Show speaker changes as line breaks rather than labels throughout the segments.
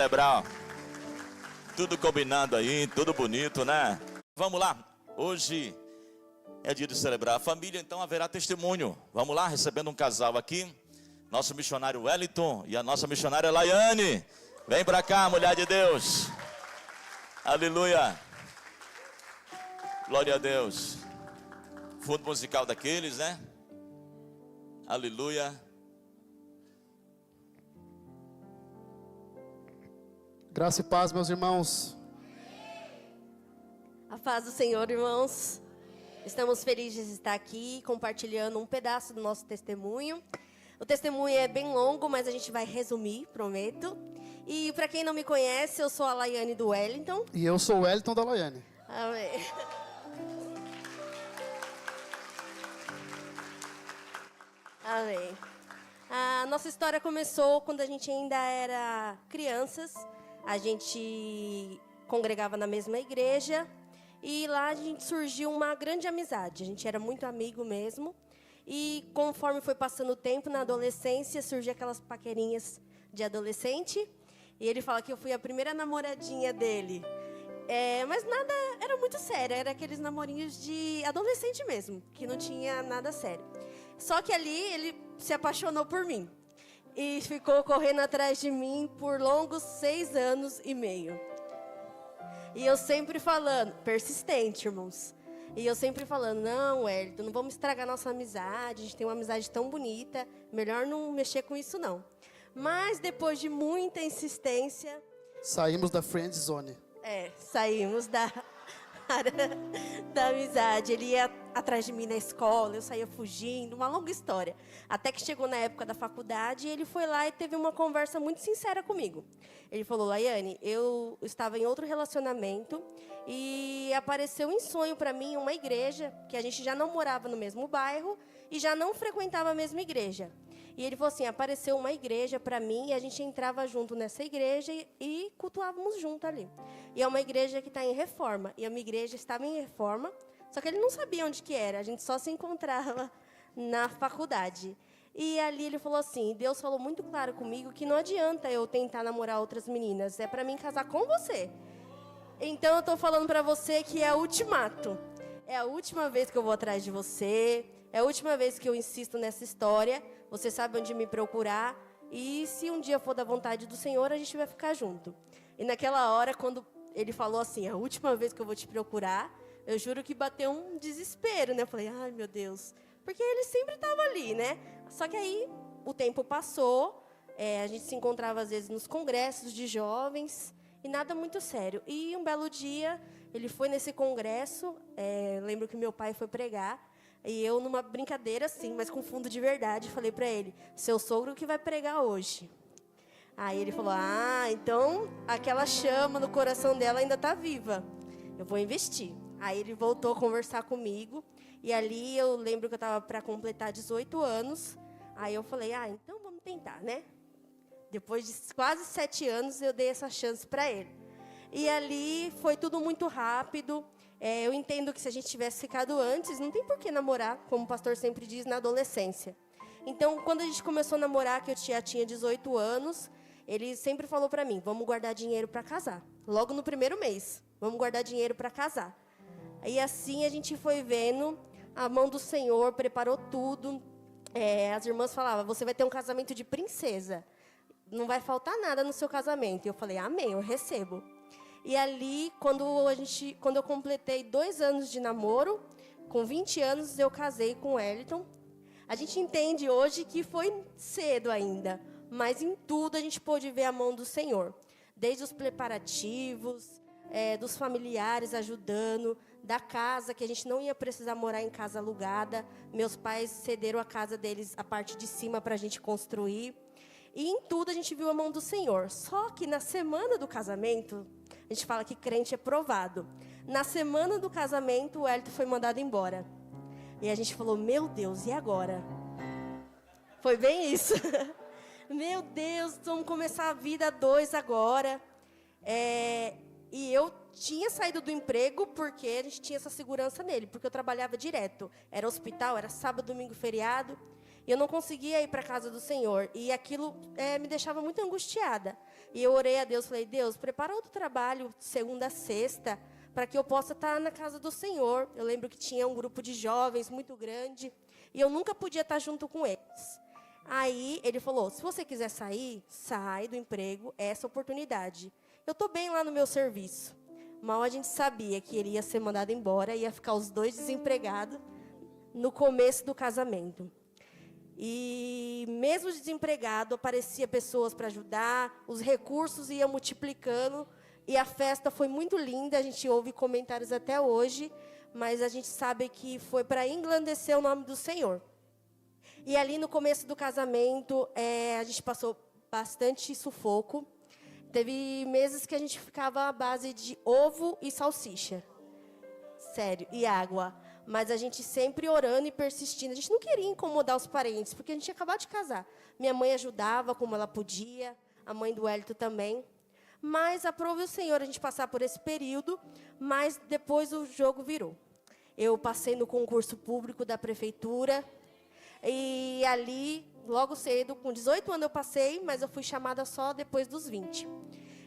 Celebrar, tudo combinado aí, tudo bonito, né? Vamos lá, hoje é dia de celebrar a família, então haverá testemunho. Vamos lá, recebendo um casal aqui, nosso missionário Wellington e a nossa missionária Laiane. Vem pra cá, mulher de Deus. Aleluia. Glória a Deus. Fundo musical daqueles, né? Aleluia.
Graça e paz, meus irmãos.
A paz do Senhor, irmãos. Estamos felizes de estar aqui compartilhando um pedaço do nosso testemunho. O testemunho é bem longo, mas a gente vai resumir, prometo. E para quem não me conhece, eu sou a Laiane do Wellington.
E eu sou o Wellington da Laiane.
Amém. Amém. A nossa história começou quando a gente ainda era crianças. A gente congregava na mesma igreja e lá a gente surgiu uma grande amizade. A gente era muito amigo mesmo. E conforme foi passando o tempo, na adolescência, surgiam aquelas paquerinhas de adolescente. E ele fala que eu fui a primeira namoradinha dele. Mas nada era muito sério, era aqueles namorinhos de adolescente mesmo, que não tinha nada sério. Só que ali ele se apaixonou por mim. E ficou correndo atrás de mim por longos 6 anos e meio. E eu sempre falando, persistente, irmãos. E eu sempre falando, não, Wellington, não vamos estragar nossa amizade. A gente tem uma amizade tão bonita, melhor não mexer com isso não. Mas depois de muita insistência...
Saímos da friend zone.
Saímos da área da amizade. Ele ia atrás de mim na escola, eu saía fugindo, uma longa história. Até que chegou na época da faculdade, ele foi lá e teve uma conversa muito sincera comigo. Ele falou, Laiane, eu estava em outro relacionamento e apareceu em sonho para mim uma igreja, que a gente já não morava no mesmo bairro e já não frequentava a mesma igreja. E ele falou assim, apareceu uma igreja para mim e a gente entrava junto nessa igreja e cultuávamos junto ali. E é uma igreja que está em reforma. E a minha igreja estava em reforma, só que ele não sabia onde que era. A gente só se encontrava na faculdade. E ali ele falou assim, Deus falou muito claro comigo que não adianta eu tentar namorar outras meninas. É para mim casar com você. Então eu estou falando para você que é ultimato. É a última vez que eu vou atrás de você. É a última vez que eu insisto nessa história. Você sabe onde me procurar. E se um dia for da vontade do Senhor, a gente vai ficar junto. E naquela hora, quando ele falou assim, a última vez que eu vou te procurar, eu juro que bateu um desespero, né? Eu falei, ai meu Deus. Porque ele sempre estava ali, né? Só que aí o tempo passou. A gente se encontrava às vezes nos congressos de jovens. E nada muito sério. E um belo dia, ele foi nesse congresso. Lembro que meu pai foi pregar. E eu, numa brincadeira, assim, mas com fundo de verdade, falei para ele, seu sogro que vai pregar hoje. Aí ele falou, então aquela chama no coração dela ainda está viva. Eu vou investir. Aí ele voltou a conversar comigo. E ali eu lembro que eu estava para completar 18 anos. Aí eu falei, então vamos tentar, né? Depois de quase 7 anos, eu dei essa chance para ele. E ali foi tudo muito rápido. Eu entendo que se a gente tivesse ficado antes, não tem por que namorar, como o pastor sempre diz, na adolescência. Então, quando a gente começou a namorar, que eu já tinha 18 anos, ele sempre falou para mim, vamos guardar dinheiro para casar. Logo no primeiro mês, vamos guardar dinheiro para casar. E assim a gente foi vendo, a mão do Senhor preparou tudo. As irmãs falavam, você vai ter um casamento de princesa. Não vai faltar nada no seu casamento. E eu falei, amém, eu recebo. E ali, quando eu completei 2 anos de namoro, com 20 anos eu casei com o Wellington. A gente entende hoje que foi cedo ainda, mas em tudo a gente pôde ver a mão do Senhor. Desde os preparativos, dos familiares ajudando, da casa, que a gente não ia precisar morar em casa alugada. Meus pais cederam a casa deles, a parte de cima, para a gente construir. E em tudo a gente viu a mão do Senhor. Só que na semana do casamento, a gente fala que crente é provado. Na semana do casamento, o Wellington foi mandado embora. E a gente falou, meu Deus, e agora? Foi bem isso. Meu Deus, vamos começar a vida a 2 agora. E eu tinha saído do emprego porque a gente tinha essa segurança nele. Porque eu trabalhava direto. Era hospital, era sábado, domingo, feriado. E eu não conseguia ir para a casa do Senhor. E aquilo me deixava muito angustiada. E eu orei a Deus, falei, Deus, prepara outro trabalho, segunda a sexta, para que eu possa estar na casa do Senhor. Eu lembro que tinha um grupo de jovens muito grande, e eu nunca podia estar junto com eles. Aí ele falou, se você quiser sair, sai do emprego, é essa oportunidade. Eu estou bem lá no meu serviço. Mal a gente sabia que ele ia ser mandado embora, ia ficar os dois desempregados no começo do casamento. E mesmo desempregado, aparecia pessoas para ajudar, os recursos iam multiplicando, e a festa foi muito linda, a gente ouve comentários até hoje, mas a gente sabe que foi para engrandecer o nome do Senhor. E ali no começo do casamento, a gente passou bastante sufoco. Teve meses que a gente ficava à base de ovo e salsicha. Sério, e água. Mas a gente sempre orando e persistindo. A gente não queria incomodar os parentes, porque a gente tinha acabado de casar. Minha mãe ajudava como ela podia, a mãe do Wellington também. Mas aprove o Senhor a gente passar por esse período, mas depois o jogo virou. Eu passei no concurso público da prefeitura, e ali, logo cedo, com 18 anos eu passei, mas eu fui chamada só depois dos 20.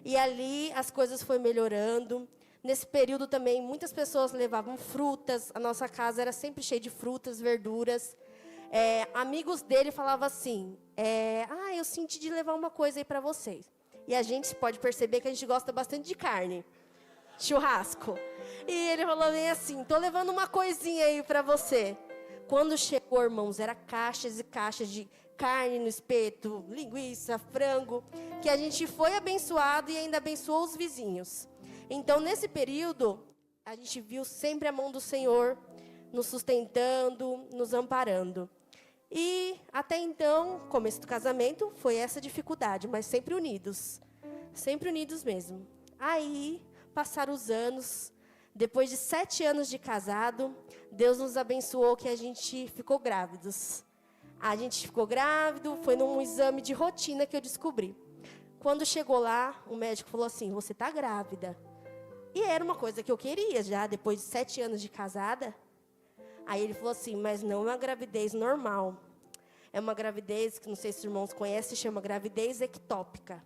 E ali as coisas foram melhorando. Nesse período também, muitas pessoas levavam frutas. A nossa casa era sempre cheia de frutas, verduras. Amigos dele falavam assim, eu senti de levar uma coisa aí para vocês. E a gente pode perceber que a gente gosta bastante de carne. Churrasco. E ele falou bem assim, estou levando uma coisinha aí para você. Quando chegou, irmãos, era caixas e caixas de carne no espeto, linguiça, frango, que a gente foi abençoado e ainda abençoou os vizinhos. Então, nesse período, a gente viu sempre a mão do Senhor nos sustentando, nos amparando. E, até então, começo do casamento, foi essa dificuldade, mas sempre unidos mesmo. Aí, passaram os anos. Depois de 7 anos de casado, Deus nos abençoou que a gente ficou grávidos. A gente ficou grávido, foi num exame de rotina que eu descobri. Quando chegou lá, o médico falou assim, você está grávida. E era uma coisa que eu queria já, depois de 7 anos de casada. Aí ele falou assim, mas não é uma gravidez normal. É uma gravidez, que não sei se os irmãos conhecem, se chama gravidez ectópica.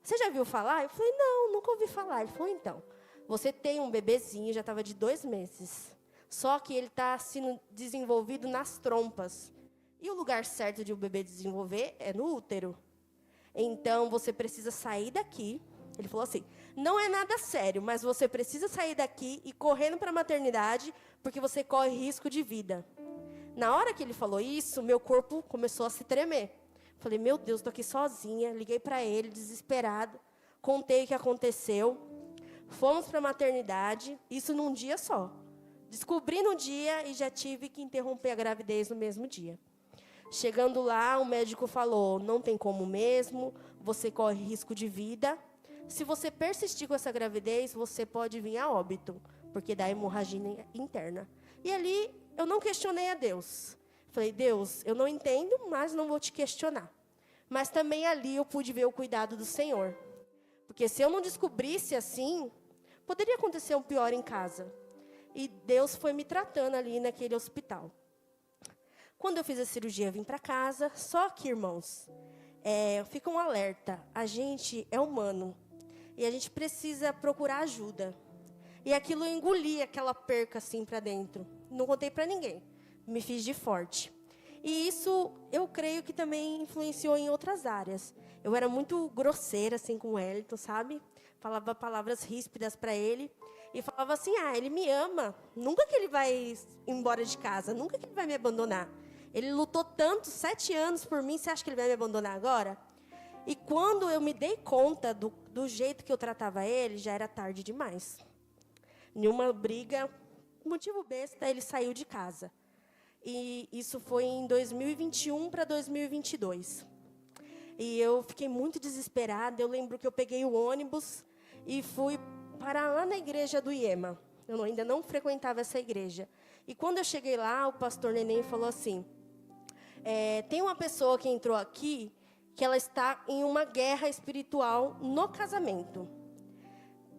Você já viu falar? Eu falei, não, nunca ouvi falar. Ele falou, então, você tem um bebezinho, já estava de 2 meses. Só que ele está sendo desenvolvido nas trompas. E o lugar certo de o bebê desenvolver é no útero. Então, você precisa sair daqui. Ele falou assim, não é nada sério, mas você precisa sair daqui e correndo para a maternidade, porque você corre risco de vida. Na hora que ele falou isso, meu corpo começou a se tremer. Falei, meu Deus, estou aqui sozinha. Liguei para ele, desesperada. Contei o que aconteceu. Fomos para a maternidade, isso num dia só. Descobri no dia e já tive que interromper a gravidez no mesmo dia. Chegando lá, o médico falou, não tem como mesmo, você corre risco de vida. Se você persistir com essa gravidez, você pode vir a óbito, porque dá hemorragia interna. E ali, eu não questionei a Deus. Falei, Deus, eu não entendo, mas não vou te questionar. Mas também ali eu pude ver o cuidado do Senhor. Porque se eu não descobrisse assim, poderia acontecer um pior em casa. E Deus foi me tratando ali naquele hospital. Quando eu fiz a cirurgia, eu vim para casa. Só que, irmãos, fica um alerta. A gente é humano. E a gente precisa procurar ajuda. E aquilo eu engoli, aquela perca assim para dentro. Não contei para ninguém. Me fiz de forte. E isso, eu creio que também influenciou em outras áreas. Eu era muito grosseira assim com o Wellington, sabe? Falava palavras ríspidas para ele. E falava assim, ele me ama. Nunca que ele vai embora de casa. Nunca que ele vai me abandonar. Ele lutou tanto, 7 anos por mim. Você acha que ele vai me abandonar agora? E quando eu me dei conta do jeito que eu tratava ele, já era tarde demais. Em uma briga, motivo besta, ele saiu de casa. E isso foi em 2021 para 2022. E eu fiquei muito desesperada. Eu lembro que eu peguei o ônibus e fui parar lá na igreja do IEMA. Eu ainda não frequentava essa igreja. E quando eu cheguei lá, o pastor Neném falou assim, tem uma pessoa que entrou aqui que ela está em uma guerra espiritual no casamento.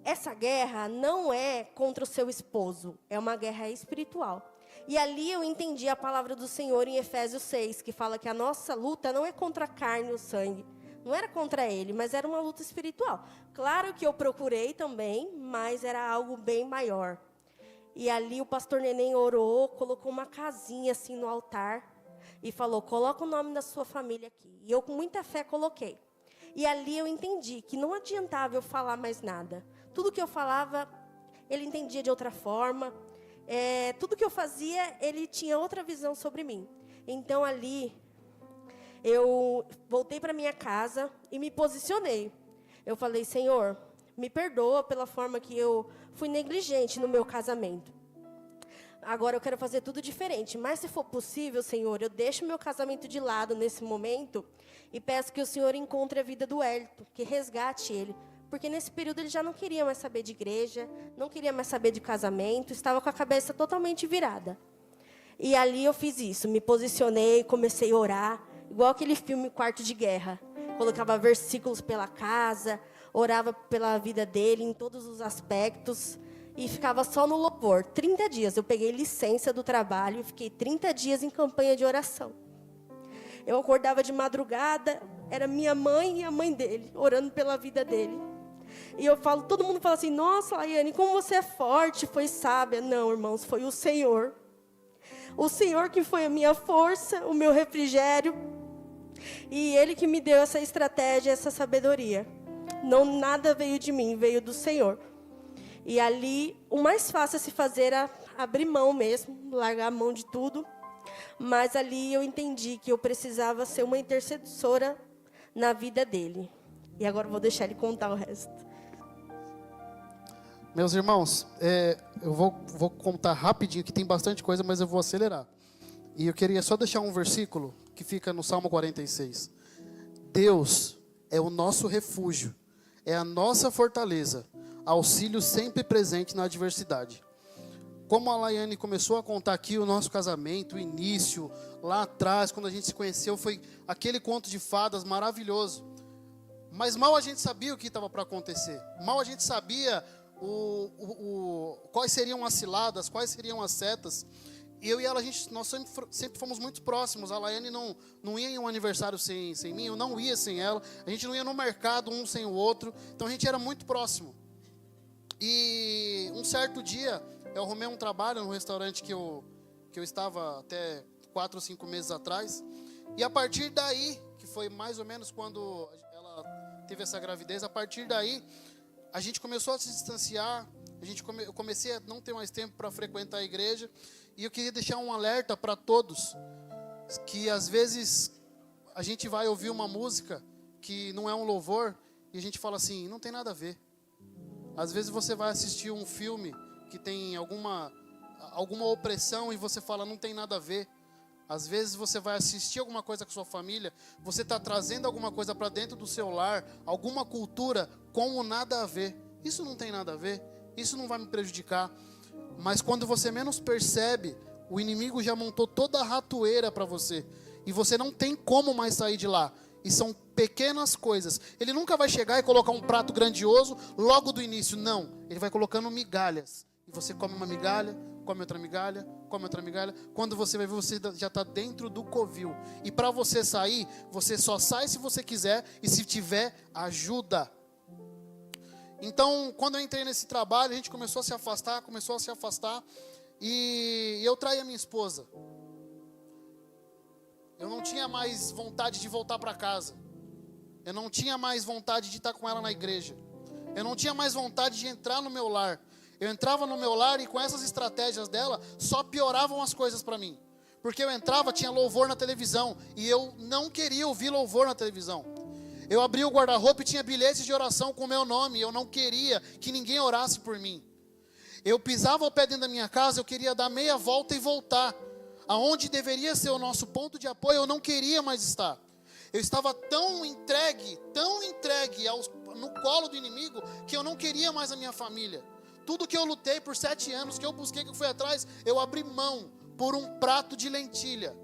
Essa guerra não é contra o seu esposo, é uma guerra espiritual. E ali eu entendi a palavra do Senhor em Efésios 6, que fala que a nossa luta não é contra a carne e o sangue, Não era contra ele, mas era uma luta espiritual. Claro que eu procurei também, mas era algo bem maior. E ali o pastor Neném orou, colocou uma casinha assim no altar e falou, coloca o nome da sua família aqui. E eu com muita fé coloquei. E ali eu entendi que não adiantava eu falar mais nada. Tudo que eu falava, ele entendia de outra forma. Tudo que eu fazia, ele tinha outra visão sobre mim. Então ali, eu voltei para minha casa e me posicionei. Eu falei, Senhor, me perdoa pela forma que eu fui negligente no meu casamento. Agora eu quero fazer tudo diferente. Mas se for possível, Senhor, eu deixo meu casamento de lado nesse momento e peço que o Senhor encontre a vida do Wellington, que resgate ele. Porque nesse período ele já não queria mais saber de igreja, não queria mais saber de casamento, estava com a cabeça totalmente virada. E ali eu fiz isso, me posicionei, comecei a orar, igual aquele filme Quarto de Guerra. Colocava versículos pela casa, orava pela vida dele em todos os aspectos e ficava só no louvor. 30 dias, eu peguei licença do trabalho e fiquei 30 dias em campanha de oração. Eu acordava de madrugada, era minha mãe e a mãe dele, orando pela vida dele. E eu falo, todo mundo fala assim, nossa, Laiane, como você é forte, foi sábia. Não, irmãos, foi o Senhor. O Senhor que foi a minha força, o meu refrigério. E Ele que me deu essa estratégia, essa sabedoria. Não, nada veio de mim, veio do Senhor. E ali, o mais fácil a se fazer era abrir mão mesmo, largar a mão de tudo. Mas ali eu entendi que eu precisava ser uma intercessora na vida dele. E agora eu vou deixar ele contar o resto.
Meus irmãos, eu vou contar rapidinho, que tem bastante coisa, mas eu vou acelerar. E eu queria só deixar um versículo que fica no Salmo 46. Deus é o nosso refúgio, é a nossa fortaleza, auxílio sempre presente na adversidade. Como a Laiane começou a contar aqui o nosso casamento, o início, lá atrás, quando a gente se conheceu, foi aquele conto de fadas maravilhoso. Mas mal a gente sabia o que estava para acontecer. Mal a gente sabia quais seriam as ciladas, quais seriam as setas. Eu e ela, nós sempre fomos muito próximos. A Laiane não ia em um aniversário sem mim, eu não ia sem ela. A gente não ia no mercado um sem o outro. Então a gente era muito próximo. E um certo dia, eu arrumei um trabalho no restaurante que eu estava até 4 ou 5 meses atrás. E a partir daí, que foi mais ou menos quando ela teve essa gravidez, a partir daí, a gente começou a se distanciar. Eu comecei a não ter mais tempo para frequentar a igreja. E eu queria deixar um alerta para todos, que às vezes a gente vai ouvir uma música que não é um louvor, e a gente fala assim, não tem nada a ver. Às vezes você vai assistir um filme que tem alguma opressão e você fala, não tem nada a ver. Às vezes você vai assistir alguma coisa com sua família, você está trazendo alguma coisa para dentro do seu lar, alguma cultura com o nada a ver. Isso não tem nada a ver, isso não vai me prejudicar. Mas quando você menos percebe, o inimigo já montou toda a ratoeira para você. E você não tem como mais sair de lá. E são pequenas coisas. Ele nunca vai chegar e colocar um prato grandioso logo do início. Não, ele vai colocando migalhas. E você come uma migalha, come outra migalha, come outra migalha. Quando você vai ver, você já está dentro do covil. E para você sair, você só sai se você quiser. E se tiver, ajuda. Então, quando eu entrei nesse trabalho, a gente começou a se afastar. E eu traí a minha esposa. Eu não tinha mais vontade de voltar para casa. Eu não tinha mais vontade de estar com ela na igreja. Eu não tinha mais vontade de entrar no meu lar. Eu entrava no meu lar e com essas estratégias dela, só pioravam as coisas para mim. Porque eu entrava, tinha louvor na televisão. E eu não queria ouvir louvor na televisão. Eu abria o guarda-roupa e tinha bilhetes de oração com o meu nome. Eu não queria que ninguém orasse por mim. Eu pisava o pé dentro da minha casa, eu queria dar meia volta e voltar. Aonde deveria ser o nosso ponto de apoio, eu não queria mais estar. Eu estava tão entregue no colo do inimigo, que eu não queria mais a minha família. Tudo que eu lutei por 7 anos, que eu busquei, que eu fui atrás, eu abri mão por um prato de lentilha.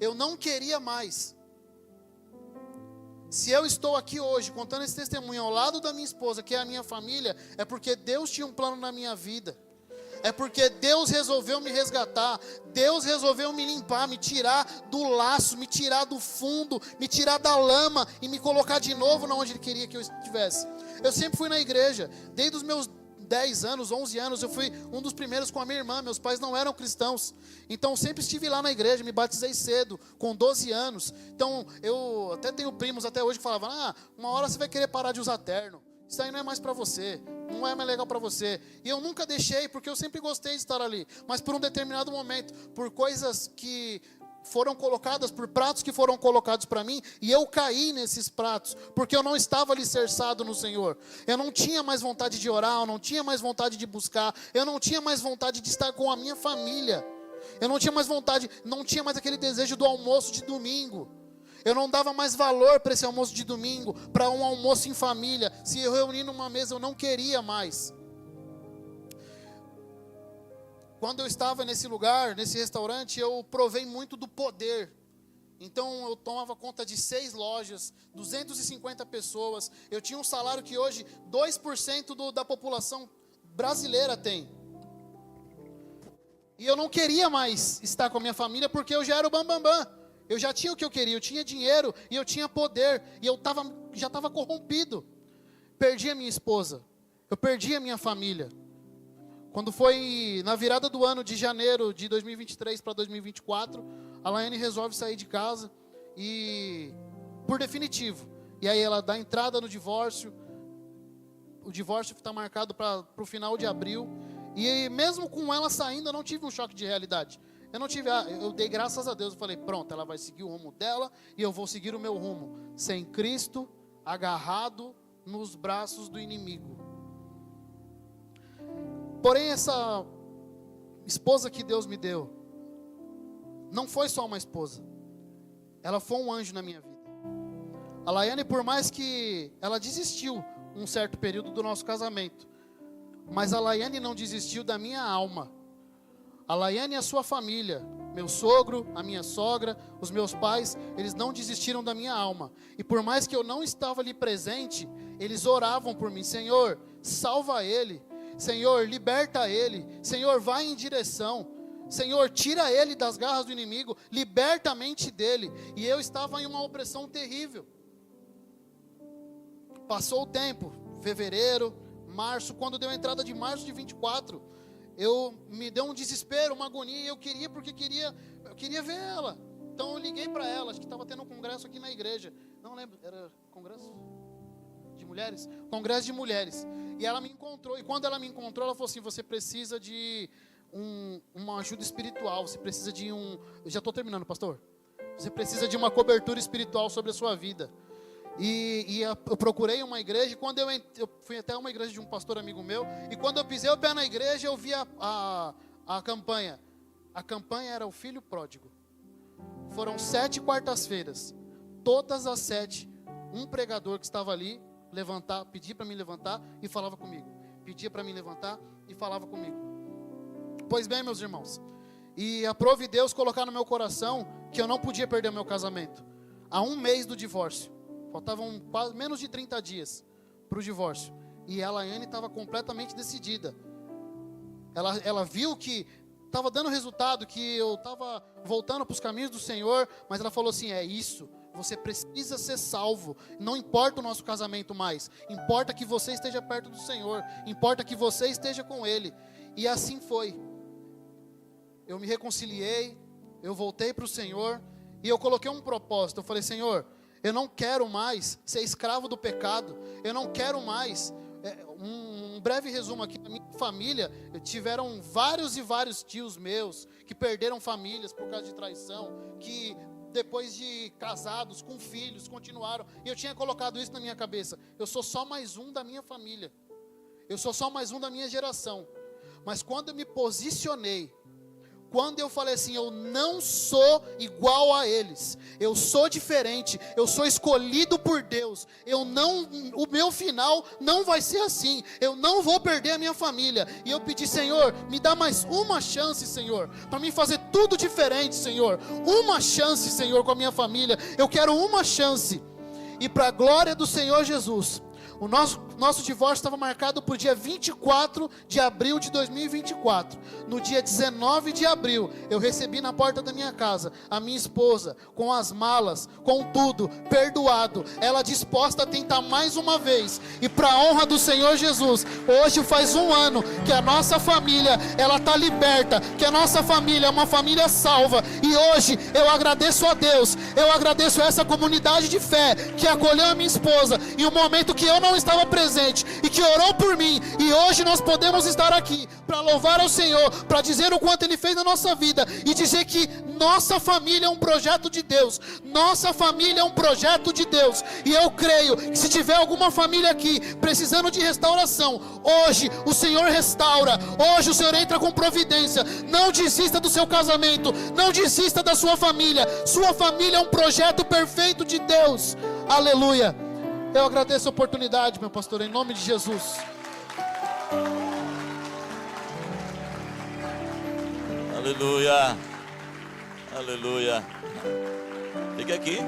Eu não queria mais. Se eu estou aqui hoje contando esse testemunho ao lado da minha esposa, que é a minha família, é porque Deus tinha um plano na minha vida. É porque Deus resolveu me resgatar. Deus resolveu me limpar, me tirar do laço, me tirar do fundo, me tirar da lama e me colocar de novo na onde Ele queria que eu estivesse. Eu sempre fui na igreja, desde os meus 10 anos, 11 anos, eu fui um dos primeiros com a minha irmã. Meus pais não eram cristãos, então sempre estive lá na igreja. Me batizei cedo, com 12 anos. Então eu até tenho primos até hoje que falavam: uma hora você vai querer parar de usar terno, isso aí não é mais para você, não é mais legal para você. E eu nunca deixei, porque eu sempre gostei de estar ali. Mas por um determinado momento, por coisas que foram colocadas, por pratos que foram colocados para mim, e eu caí nesses pratos, porque eu não estava alicerçado no Senhor. Eu não tinha mais vontade de orar, eu não tinha mais vontade de buscar, eu não tinha mais vontade de estar com a minha família. Eu não tinha mais vontade, não tinha mais aquele desejo do almoço de domingo. Eu não dava mais valor para esse almoço de domingo, para um almoço em família. Se eu reunir numa mesa, eu não queria mais. Quando eu estava nesse lugar, nesse restaurante, eu provei muito do poder. Então eu tomava conta de 6 lojas, 250 pessoas. Eu tinha um salário que hoje 2% da população brasileira tem. E eu não queria mais estar com a minha família, porque eu já era o bambambam. Eu já tinha o que eu queria, eu tinha dinheiro e eu tinha poder. E eu já estava corrompido. Perdi a minha esposa, eu perdi a minha família. Quando foi na virada do ano de janeiro de 2023 para 2024, a Laiane resolve sair de casa, e por definitivo. E aí ela dá entrada no divórcio. O divórcio está marcado para o final de abril. E mesmo com ela saindo, eu não tive um choque de realidade. Eu dei graças a Deus. Eu falei: pronto, ela vai seguir o rumo dela e eu vou seguir o meu rumo, sem Cristo, agarrado nos braços do inimigo. Porém, essa esposa que Deus me deu não foi só uma esposa, ela foi um anjo na minha vida. A Laiane, por mais que ela desistiu um certo período do nosso casamento, mas a Laiane não desistiu da minha alma. A Laiane e a sua família, meu sogro, a minha sogra, os meus pais, eles não desistiram da minha alma. E por mais que eu não estava ali presente, eles oravam por mim: Senhor, salva ele. Senhor, liberta ele. Senhor, vai em direção. Senhor, tira ele das garras do inimigo. Liberta a mente dele. E eu estava em uma opressão terrível. Passou o tempo, fevereiro, março. Quando deu a entrada de março de 24, me deu um desespero, uma agonia. E eu queria ver ela. Então eu liguei para ela. Acho que estava tendo um congresso aqui na igreja. Não lembro, era congresso de mulheres? Congresso de mulheres. E ela me encontrou. E quando ela me encontrou, ela falou assim: você precisa de uma ajuda espiritual. Você precisa de eu já estou terminando, pastor. Você precisa de uma cobertura espiritual sobre a sua vida. E eu procurei uma igreja. E quando eu fui até uma igreja de um pastor amigo meu. E quando eu pisei o pé na igreja, eu vi a campanha. A campanha era o filho pródigo. Foram 7 quartas-feiras. Todas as 7, um pregador que estava ali pedia para me levantar e falava comigo. Pedia para me levantar e falava comigo. Pois bem, meus irmãos, e aprove Deus colocar no meu coração que eu não podia perder o meu casamento. Há 1 mês do divórcio, faltavam quase menos de 30 dias para o divórcio. E a Laiane estava completamente decidida. Ela viu que estava dando resultado, que eu estava voltando para os caminhos do Senhor, mas ela falou assim: é isso. Você precisa ser salvo. Não importa o nosso casamento mais. Importa que você esteja perto do Senhor. Importa que você esteja com Ele. E assim foi. Eu me reconciliei. Eu voltei para o Senhor. E eu coloquei um propósito. Eu falei: Senhor, eu não quero mais ser escravo do pecado. Eu não quero mais. Um breve resumo aqui. Na minha família, tiveram vários e vários tios meus que perderam famílias por causa de traição. Que depois de casados, com filhos, continuaram. E eu tinha colocado isso na minha cabeça: eu sou só mais um da minha família. Eu sou só mais um da minha geração. Mas quando eu me posicionei, quando eu falei assim: eu não sou igual a eles, eu sou diferente, eu sou escolhido por Deus, o meu final não vai ser assim, eu não vou perder a minha família. E eu pedi: Senhor, me dá mais uma chance, Senhor, para mim fazer tudo diferente, Senhor. Uma chance, Senhor, com a minha família. Eu quero uma chance. E para a glória do Senhor Jesus, O nosso divórcio estava marcado para o dia 24 de abril de 2024. No dia 19 de abril, eu recebi na porta da minha casa a minha esposa, com as malas, com tudo, perdoado. Ela disposta a tentar mais uma vez. E para a honra do Senhor Jesus, hoje faz um ano que a nossa família, ela está liberta, que a nossa família é uma família salva. E hoje eu agradeço a Deus, eu agradeço a essa comunidade de fé que acolheu a minha esposa em um momento que eu não estava presente e que orou por mim. E hoje nós podemos estar aqui para louvar ao Senhor, para dizer o quanto Ele fez na nossa vida e dizer que nossa família é um projeto de Deus. Nossa família é um projeto de Deus. E eu creio que se tiver alguma família aqui precisando de restauração, hoje o Senhor restaura. Hoje o Senhor entra com providência. Não desista do seu casamento, não desista da sua família. Sua família é um projeto perfeito de Deus. Aleluia. Eu agradeço a oportunidade, meu pastor, em nome de Jesus.
Aleluia. Aleluia. Fica aqui.